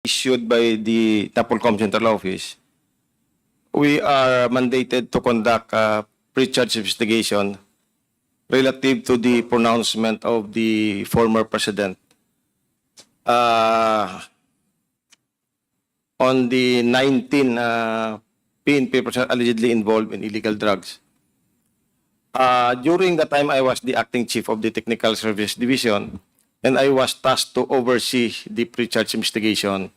issued by the Napolcom Central Office, we are mandated to conduct a pre-charge investigation relative to the pronouncement of the former president on the 19 PNP personnel allegedly involved in illegal drugs. During the time I was the acting chief of the Technical Service Division, and I was tasked to oversee the pre-charge investigation.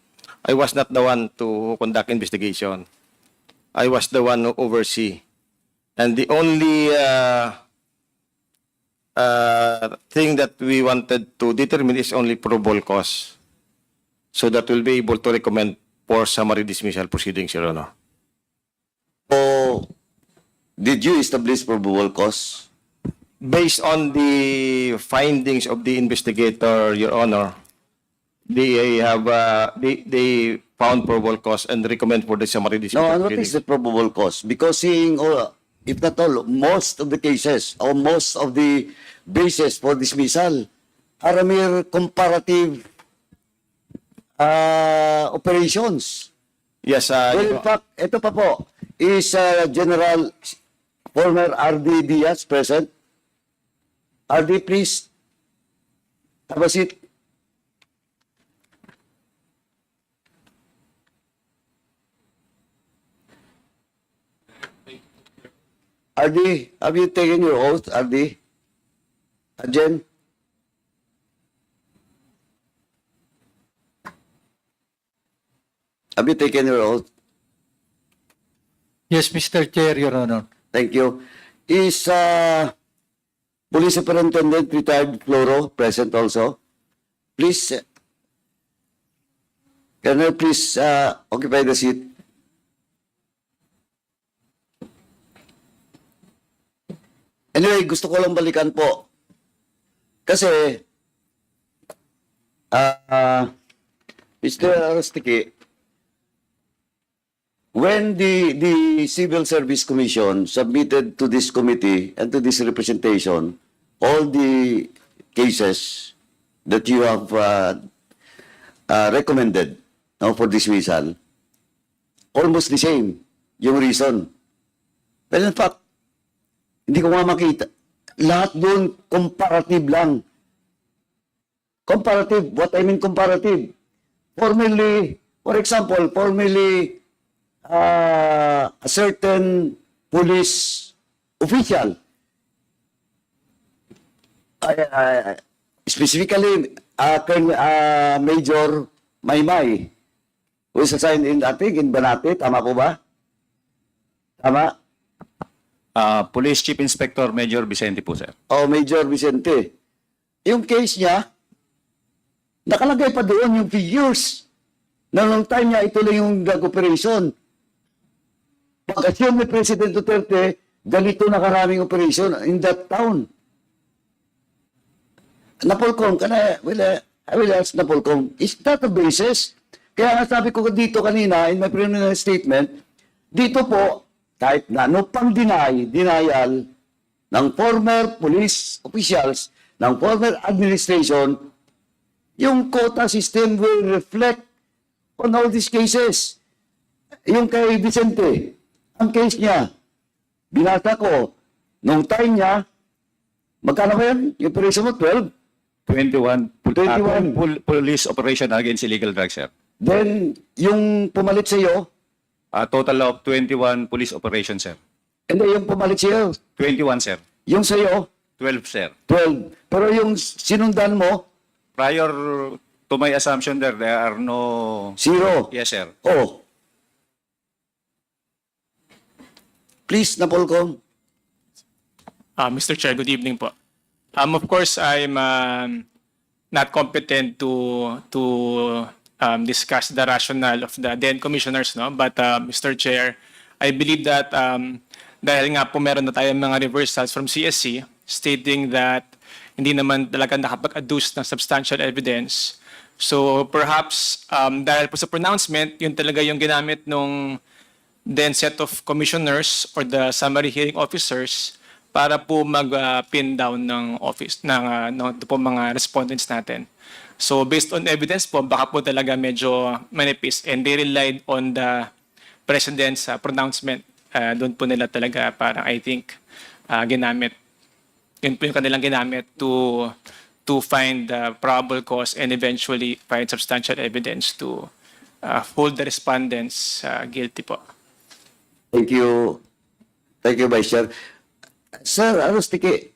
I was not the one to conduct investigation. I was the one who oversee. And the only thing that we wanted to determine is only probable cause, so that we'll be able to recommend for summary dismissal proceedings, Your Honor. So, did you establish probable cause? Based on the findings of the investigator, Your Honor, they found probable cause and recommend for the summary dismissal. No, and what is the probable cause? Because seeing, if not all, most of the cases or most of the bases for dismissal are a mere comparative operations. Yes, Well, in fact, ito pa po, is General former RD Diaz present? RD, please. Have a seat. RD, have you taken your oath, RD? Jen? Have you taken your oath? Yes, Mr. Chair, Your Honor. Thank you. Is Police Superintendent Retired Floro present also? Please, Colonel, please occupy the seat. Anyway, gusto ko lang balikan po. Kasi, Mr. Arastiki, when the Civil Service Commission submitted to this committee and to this representation all the cases that you have recommended for dismissal, almost the same yung reason. But in fact, hindi ko makita. Lahat doon comparative lang. Comparative. What I mean comparative? Formerly, for example, a certain police official, specifically Major Maymay, who is assigned in, I think, in Banate. Tama po ba? Tama? Police Chief Inspector Major Vicente po, sir. Major Vicente. Yung case niya, nakalagay pa doon yung figures na nung time niya ituloy yung drug operation. Pag-assume ni President Duterte, ganito na karaming operation in that town. Napolcom, I will ask Napolcom, is that a basis? Kaya nga sabi ko dito kanina, in my preliminary statement, dito po, kahit na ano pang denial ng former police officials, ng former administration, yung quota system will reflect on all these cases. Yung kay Vicente, ang case niya, binasa ko, nung time niya, magkano ba yan? Yung operation mo, 12? 21. 21. Police Operation Against Illegal Drugs, sir. Then, yung pumalit sa iyo, A total of 21 police operations, sir. hindi, yung pumalit sa iyo, 21, sir. yung sa iyo, 12, sir. 12. Pero yung sinundan mo, Prior to my assumption there are no... 0. Yes, sir. Oh. Please, Napolcom. Mr. Chair, good evening po. Of course, I'm not competent to discuss the rationale of the then commissioners, no? But Mr. Chair, I believe that dahil nga po meron na tayong mga reversals from CSC stating that hindi naman talaga nakapag-adduce ng substantial evidence. So perhaps dahil po sa pronouncement, yun talaga yung ginamit nung then set of commissioners or the summary hearing officers para po mag-pin down ng office ng po mga respondents natin. So based on evidence po, baka po talaga medyo manipis, and they relied on the President's pronouncement. Doon po nila talaga parang I think ginamit. Yun po yung kanilang ginamit to find the probable cause and eventually find substantial evidence to hold the respondents guilty po. Thank you. Thank you, Vice Chair. Sir Arustiki,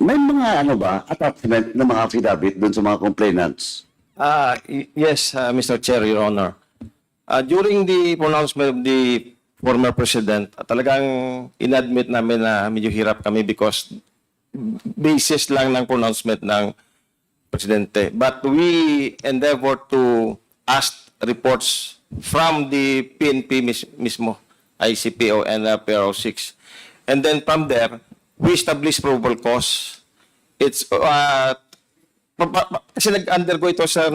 may mga attachment ng mga affidavit dun sa mga complainants? Yes, Mr. Chair, Your Honor. During the pronouncement of the former president, talagang inadmit namin na medyo hirap kami because basis lang ng pronouncement ng presidente. But we endeavor to ask reports from the PNP mismo, ICPO and PRO6. And then from there, we establish probable cause. It's kasi nag-undergo ito sir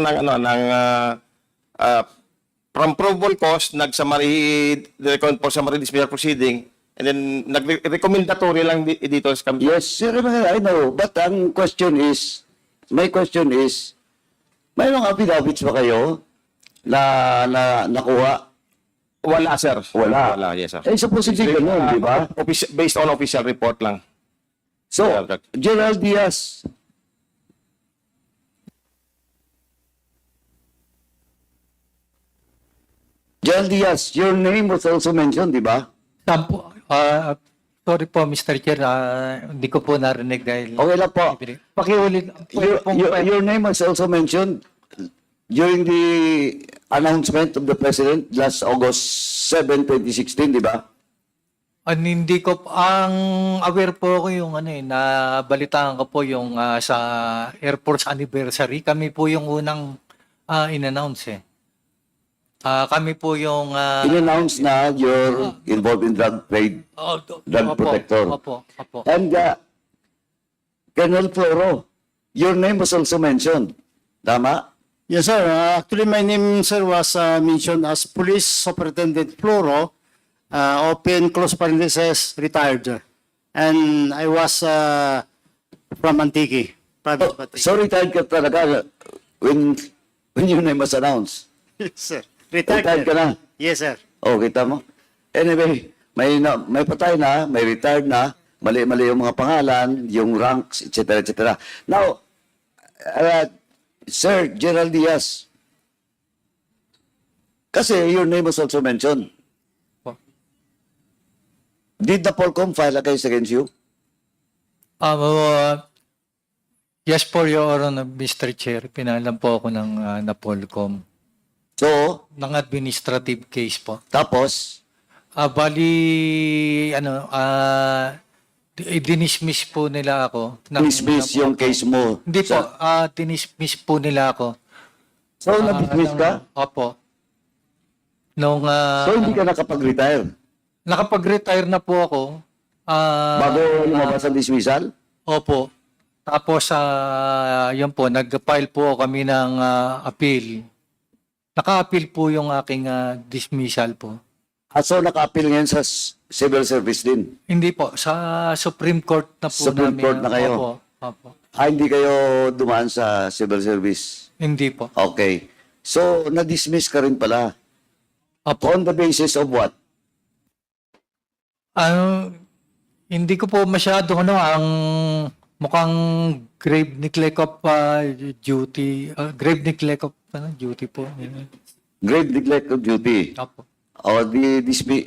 from probable cause, nag-summary dismissal proceeding, and then nag-recommendatory lang dito sa kami. Yes, sir, I know. But my question is, may mga affidavits ba kayo na nakuha? Wala, sir. Wala. Yes, sir. Eh, supposedly ganun, di ba? Based on official report lang. So, General Diaz, your name was also mentioned, di ba? Sorry po, Mr. Chair, hindi ko po narinig dahil... Okay lang po. Pakiulit. Your name was also mentioned during the announcement of the President last August 7, 2016, di ba? Hindi ko, ang aware po ako yung nabalitaan ko po yung sa Air Force anniversary. Kami po yung unang in-announce eh. Kami po yung... In-announce na you're involved in drug trade, drug protector. Opo. And Colonel Floro, your name was also mentioned. Tama? Yes, sir. Actually, my name, sir, was mentioned as Police Superintendent Floro, open close parentheses, retired. And I was from Antique, private Antique. So retired ka talaga when your name was announced. Yes, sir. Retired ka na? Yes, sir. Oh, kita mo? Anyway, may patay na, may retired na, mali-mali yung mga pangalan, yung ranks, etc., etc. Now, Sir Gerald Diaz, kasi your name was also mentioned. Did the Polcom file a case against you? Yes po, Your Honor, Mr. Chair. Pinalam po ako ng Napolcom. So, Ng administrative case po. tapos, Dinismiss po nila ako. dismiss yung case mo. Hindi po, dinismiss po nila ako. So, na-dismiss ka? Opo. Nung, So, hindi ka nakapag-retire? nakapag-retire na po ako. Bago lumabas ang dismissal? Opo. Tapos, yun po, nag-file po kami ng appeal. Naka-appeal po yung aking dismissal po. So, naka-appeal ngayon sa civil service din? Hindi po, sa Supreme Court na po Supreme namin. Court na kayo? Opo. Hindi kayo dumaan sa civil service? Hindi po. Okay. So, na-dismiss ka rin pala? Opo. On the basis of what? Hindi ko po masyado ang mukhang grave neglect of duty. Grave neglect of duty po. Grave neglect of duty. Opo. O,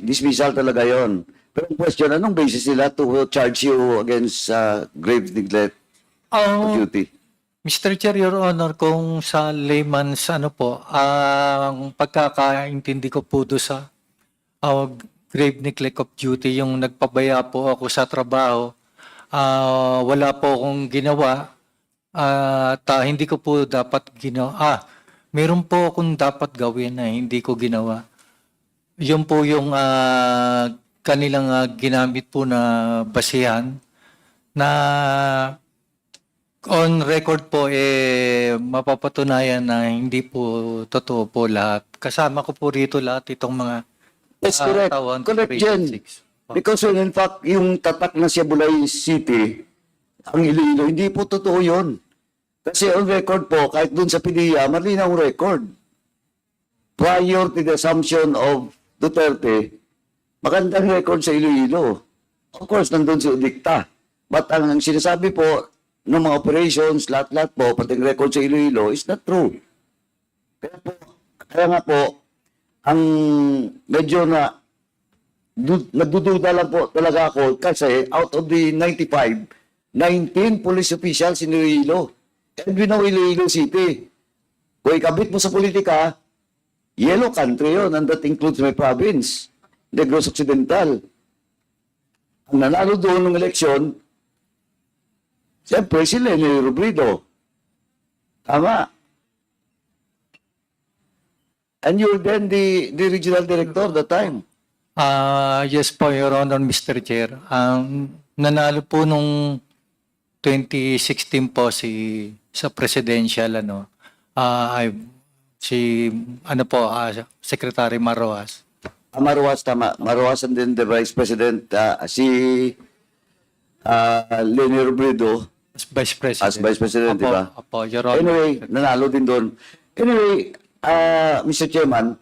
dismissal talaga yon. Pero ang question, anong basis nila to charge you against grave neglect of duty? Mr. Chair, Your Honor, kung sa layman's ang pagkakaintindi ko po doon sa grave neglect of duty, yung nagpabaya po ako sa trabaho, wala po akong ginawa, hindi ko po dapat ginawa. Meron po akong dapat gawin na hindi ko ginawa. Yun po yung kanilang ginamit po na basihan na on record po mapapatunayan na hindi po totoo po lahat. Kasama ko po rito lahat itong mga That's correct. tawag Correct, Jen. 386. Because when in fact, yung tatak na Siyabulay City, ang Iloilo, hindi po totoo yun. Kasi on record po, kahit dun sa PDEA, malinaw ang record. Prior to the assumption of Duterte, magandang record sa Iloilo. Of course, nandun si Udikta. But ang sinasabi po ng mga operations, lahat-lahat po, pati ang record sa Iloilo, is not true. Kaya nga po, ang medyo na nagdududa lang po talaga ako kasi out of the 95, 19 police officials in Iloilo. And we know Iloilo City. Kung ikabit mo sa politika, yellow country yun, and that includes my province, Negros Occidental. Ang nanalo doon ng eleksyon, siyempre si Lenny Robredo. Tama. And you were then the regional director at the time. Yes po, Your Honor, Mr. Chair. Nanalo po nung 2016 po sa presidential Secretary Marroas. Marroas, tama. Marroas and then the Vice President, si Lenny Robredo As Vice President. as Vice President, di ba? Opo, Your Honor. Anyway, nanalo din doon. Anyway, Mr. Chairman,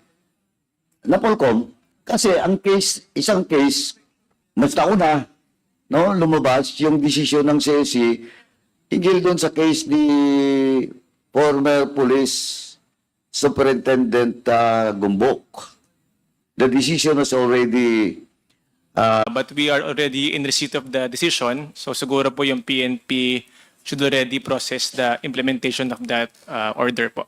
Napolcom, kasi ang case, isang case, mas nauna, no, lumabas yung desisyon ng CSE hinggil doon sa case ni former police superintendent Gumbok. The decision was already But we are already in receipt of the decision. So siguro po yung PNP should already process the implementation of that order po.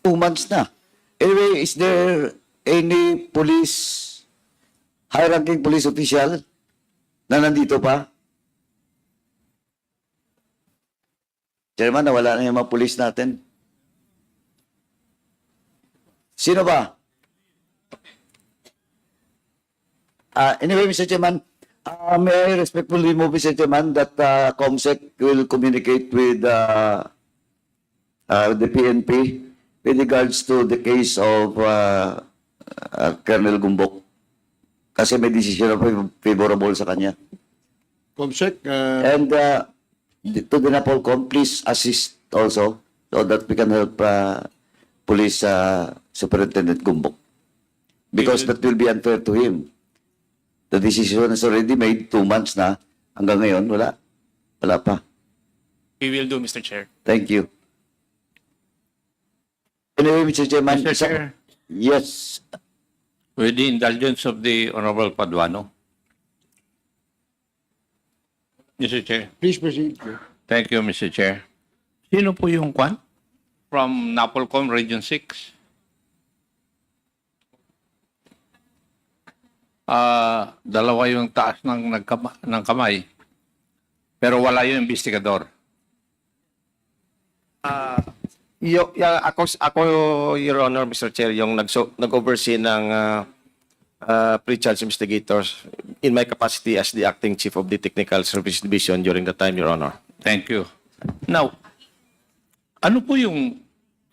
2 months na. Anyway, is there any police, high-ranking police official na nandito pa? Chairman, nawala na yung mga police natin. Sino ba? Anyway, Mr. Chairman, may I respectfully move, Mr. Chairman, that COMSEC will communicate with the PNP with regards to the case of Colonel Gumbok. Kasi may decision na favorable sa kanya. Comsec, And to the Napolcom, please assist also so that we can help Police Superintendent Gumbok. Because that will be unfair to him. The decision is already made, 2 months na. Hanggang ngayon, wala. Wala pa. We will do, Mr. Chair. Thank you. Anyway, Mr. Chairman. Mr. Chair. Yes. With the indulgence of the Honorable Paduano. Mr. Chair. please proceed. Thank you, Mr. Chair. Sino po yung kwan? From Napolcom Region 6? Dalawa yung taas ng kamay. Pero wala yung investigador. Ako, Your Honor, Mr. Chair, yung nag-oversee ng pre-charge investigators in my capacity as the acting chief of the Technical Service Division during the time, Your Honor. Thank you. Now, ano po yung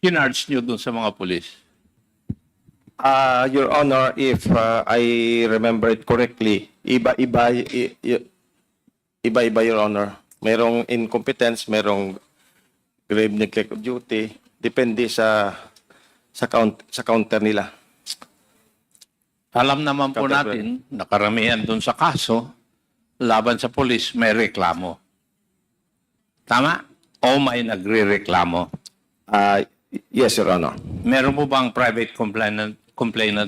kinarge nyo dun sa mga pulis? Your Honor, if I remember it correctly, iba-iba, Your Honor. Merong incompetence, merong grave neglect of duty, depende sa counter nila. Alam naman po natin, nakaramihan dun sa kaso, laban sa pulis, may reklamo. Tama? O may nagre-reklamo? Yes, Your Honor. Meron po bang private complainant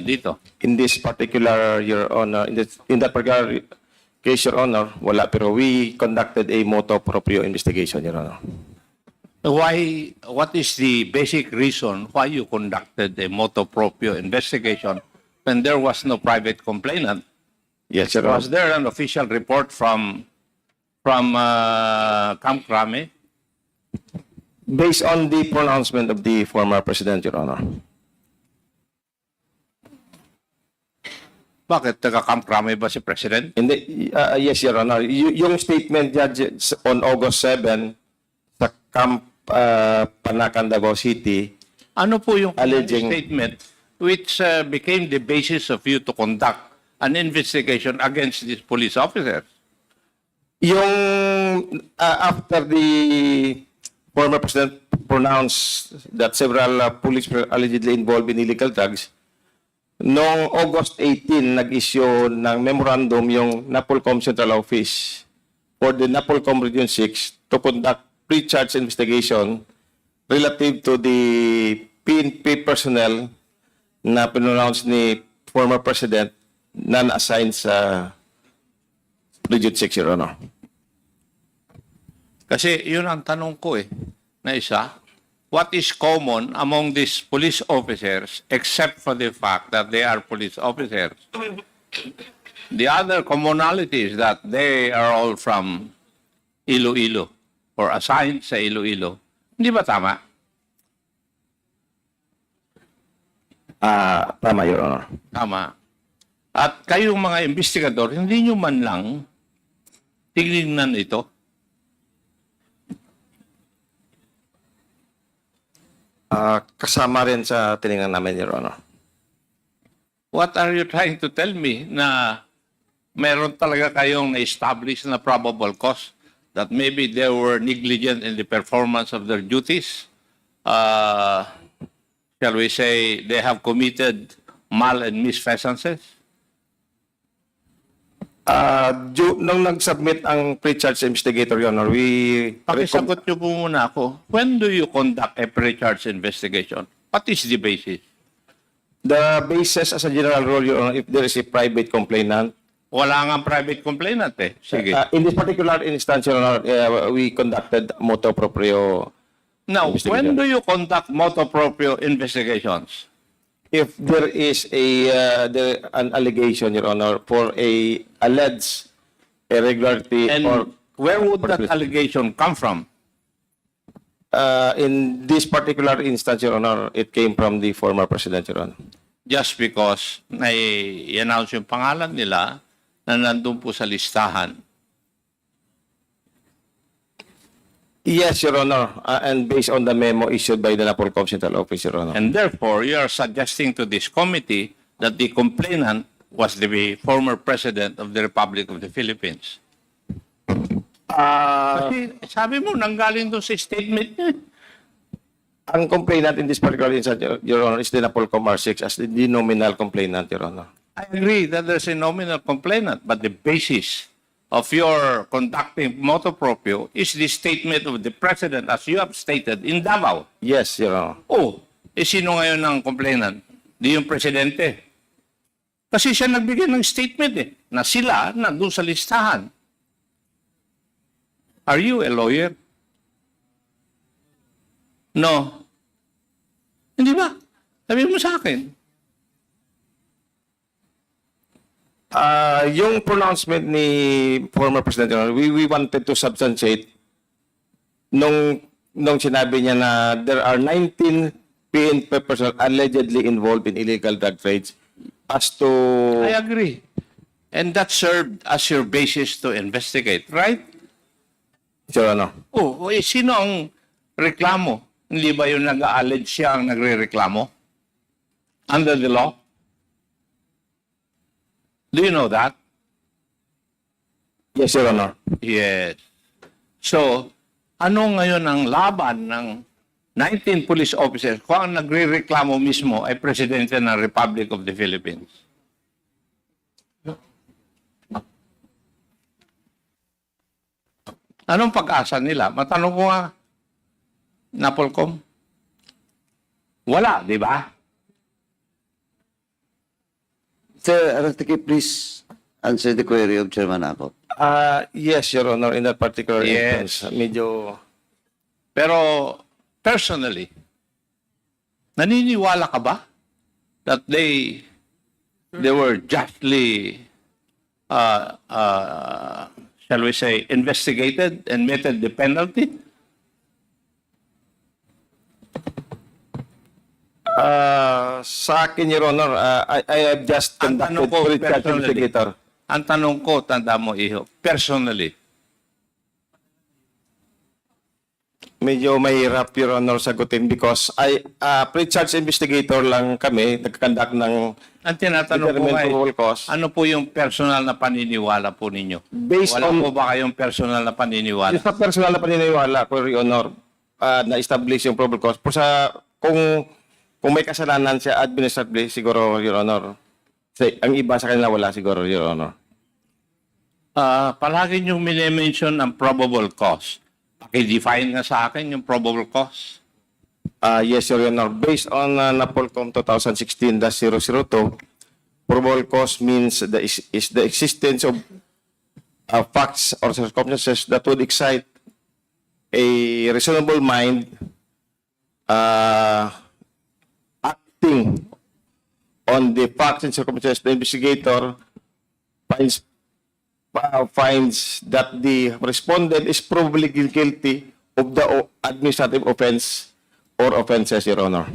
dito? In this particular, Your Honor, in that particular case, Your Honor, wala. Pero we conducted a motu proprio investigation, Your Honor. Why? What is the basic reason why you conducted a motu proprio investigation when there was no private complainant? Yes, Your Was Honor. there an official report from Camp Crame? Based on the pronouncement of the former President, Your Honor. Bakit taga-Camp Crame ba si President? Yes, Your Honor. Yung statement Judge, on August 7 sa Camp Panacan, Davao City, Ano po yung Alleging- statement which became the basis of you to conduct an investigation against these police officers? yung after the former President pronounced that several police were allegedly involved in illegal drugs, noong August 18, nag-issue ng memorandum yung NAPOLCOM Central Office for the NAPOLCOM Region 6 to conduct pre-charge investigation relative to the PNP personnel na pinonounce ni former President non-assigned sa Region 6, Your Honor. Kasi yun ang tanong ko na isa. What is common among these police officers except for the fact that they are police officers? The other commonality is that they are all from Iloilo or assigned sa Iloilo. Hindi ba tama? Tama, Your Honor. Tama. At kayong mga investigador, hindi nyo man lang tignan ito. Kasama rin sa tiningnan namin, Your Honor. What are you trying to tell me na meron talaga kayong na-establish na probable cause that maybe they were negligent in the performance of their duties? Shall we say they have committed mal and misfeasance? Nung nag-submit ang pre-charge investigator, Your Honor, Pakisagot niyo po muna ako. When do you conduct a pre-charge investigation? What is the basis? the basis as a general rule, Your Honor, if there is a private complainant, Wala nga private complainant Sige. in this particular instance, Your Honor, we conducted motu proprio. Now, when do you conduct motu proprio investigations? If there is an allegation, Your Honor, for a alleged irregularity And or where would that allegation come from? in this particular instance, Your Honor, it came from the former president, Your Honor. Just because na-announce yung pangalan nila na nandun po sa listahan. Yes, Your Honor, and based on the memo issued by the NAPOLCOM Central Office, Your Honor. And therefore, you are suggesting to this committee that the complainant was the former president of the Republic of the Philippines. Kasi sabi mo, nanggaling doon sa statement niya. Ang complainant in this particular instance, Your Honor, is the NAPOLCOM R6 as the nominal complainant, Your Honor. I agree that there's a nominal complainant, but the basis of your conducting motu proprio is the statement of the president as you have stated in Davao. Yes, Your Honor. Oh, sino ngayon ang complainant? Di yung presidente. Kasi siya nagbigay ng statement na sila nandun sa listahan. Are you a lawyer? No. Hindi ba? Sabi mo sa akin. Yung pronouncement ni former President, Your Honor, we wanted to substantiate nung sinabi niya na there are 19 PNP personnel allegedly involved in illegal drug trades as to... I agree. And that served as your basis to investigate, right? Your Honor. Oh, sino ang reklamo? Hindi ba yung nag-allege siya ang nagre-reklamo? Under the law? Do you know that? Yes, Your Honor. Yes. So, ano ngayon ang laban ng 19 police officers kung ang nagre-reklamo mismo ay Presidente ng Republic of the Philippines? Anong pag-asa nila? Matanong ko nga, Napolcom? Wala, di ba? Sir Arastiki, please answer the query of Chairman Ako. Yes, Your Honor, in that particular Yes. instance, medyo... Pero personally, naniniwala ka ba that they were justly, shall we say, investigated and meted the penalty? Sa akin, Your Honor, I have just Ang tanong conducted ko, pre-charge personally. investigator. Ang tanong ko, tanda mo, Iho, personally, Medyo mahirap, Your Honor, sagutin because pre-charge investigator lang kami, nagkakandak ng ang tinatanong ko determined nga, probable cause. ano po yung personal na paniniwala po ninyo? Based Wala on- po ba kayong personal na paniniwala? Yung sa personal na paniniwala ko, Your Honor, na-establish yung probable cause. Pero kung may kasalanan siya administratively, siguro, Your Honor. Ang iba sa kanila wala siguro, Your Honor. Palagi niyong minimension ang probable cause. Paki-define nga sa akin yung probable cause. Yes, Your Honor. Based on NAPOLCOM 2016-002, probable cause means is the existence of facts or circumstances that would excite a reasonable mind acting on the facts and circumstances. The investigator finds that the respondent is probably guilty of the administrative offense or offenses, Your Honor.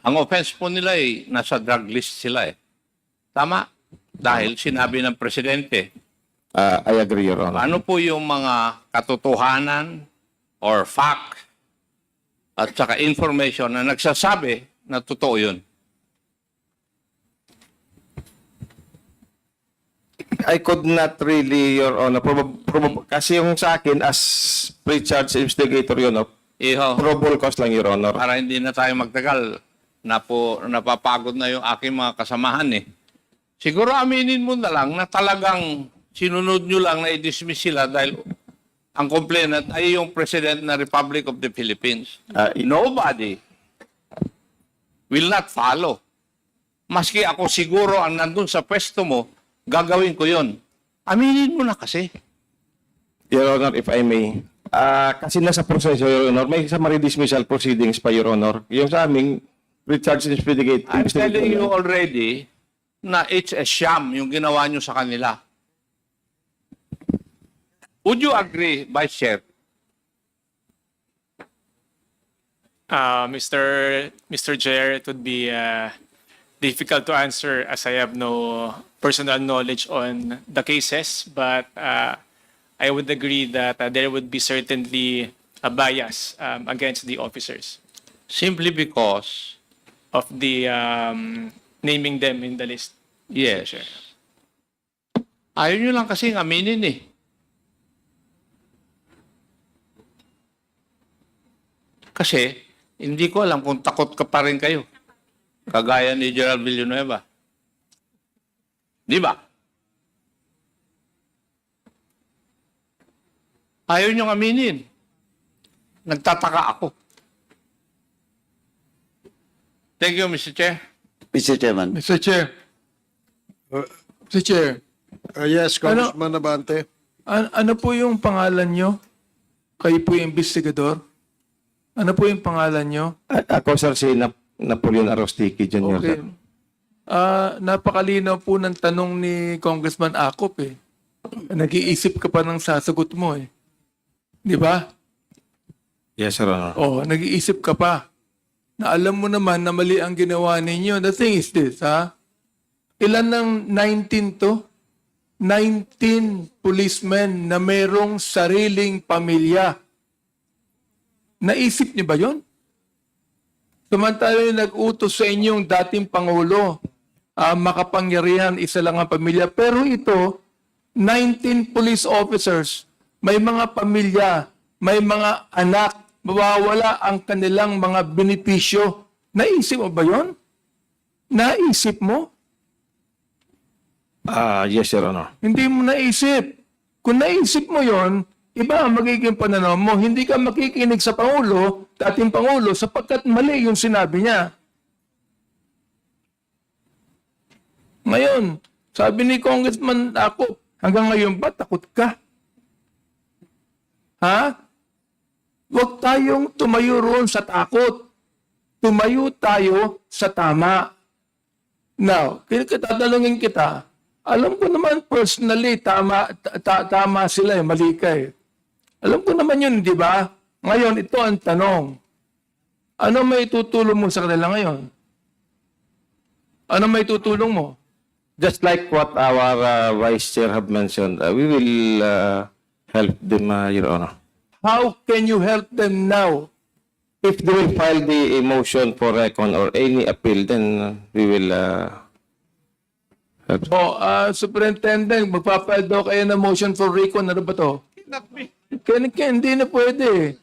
Ang offense po nila ay nasa drug list sila eh. Tama? Dahil sinabi ng presidente, I agree, Your Honor. ano po yung mga katotohanan or fact at saka information na nagsasabi na totoo yun. I could not really, Your Honor. Kasi yung sa akin, as pre-charge investigator, Your Honor, Iho, probable cause lang, Your Honor. para hindi na tayo magtagal, napapagod na yung aking mga kasamahan eh. Siguro aminin mo na lang na talagang sinunod nyo lang na i-dismiss sila dahil ang complainant ay yung President ng Republic of the Philippines. Nobody will not follow. Maski ako siguro ang nandun sa pwesto mo, gagawin ko yon. Aminin mo na kasi. Your Honor, if I may. Kasi nasa proseso, Your Honor, may summary dismissal proceedings pa, Your Honor. Yung sa aming pre-charge investigator. I'm telling you already na it's a sham yung ginawa nyo sa kanila. Would you agree, Vice Chair? Mr. Chair, it would be difficult to answer as I have no personal knowledge on the cases, but I would agree that there would be certainly a bias against the officers Simply because, of the naming them in the list. yes, Chair. ayaw nyo lang kasing aminin eh. Kasi, hindi ko alam kung takot ka pa rin kayo. Kagaya ni Gerald Villanueva. Di ba? Ayaw niyong aminin. Nagtataka ako. Thank you, Mr. Chair. Mr. Chairman. Mr. Chair. Mr. Chair. Yes, Congressman Abante. Ano po yung pangalan nyo? Kayo po yung investigador? Ano po yung pangalan nyo? Ako, sir, si Napoleon Arostiki Jr. Okay. sir. Napakalinaw po ng tanong ni Congressman Acop eh. Nag-iisip ka pa ng sasagot mo eh. Di ba? Yes, Sir Honor. Oh, nag-iisip ka pa. Na alam mo naman na mali ang ginawa ninyo. The thing is this, ha? Ilan ng 19 to? 19 policemen na mayroong sariling pamilya. Naisip niyo ba yon? Samantala yung nag-utos sa inyong dating Pangulo, makapangyarihan, isa lang ang pamilya. Pero ito, 19 police officers, may mga pamilya, may mga anak, mawawala ang kanilang mga benepisyo. Naisip mo ba yon? Naisip mo? Yes, Your Honor. Hindi mo naisip. Kung naisip mo yon, iba ang magiging pananaw mo. Hindi ka makikinig sa Pangulo, dating Pangulo, sapagkat mali yung sinabi niya. Ngayon, sabi ni Congressman ako, hanggang ngayon ba takot ka? Ha? Huwag tayong tumayo roon sa takot. Tumayo tayo sa tama. Now, tatanungin kita, alam ko naman personally, tama sila eh, mali ka eh. Alam ko naman yun, di ba? Ngayon, ito ang tanong. Ano may tutulong mo sa kanila ngayon? Ano may tutulong mo? Just like what our Vice Chair have mentioned, we will help them, Your Honor. How can you help them now? If they will file the motion for recon or any appeal, then we will help. Superintendent, magpapile daw kayo ng motion for recon. Ano ba to? Hindi na pwede.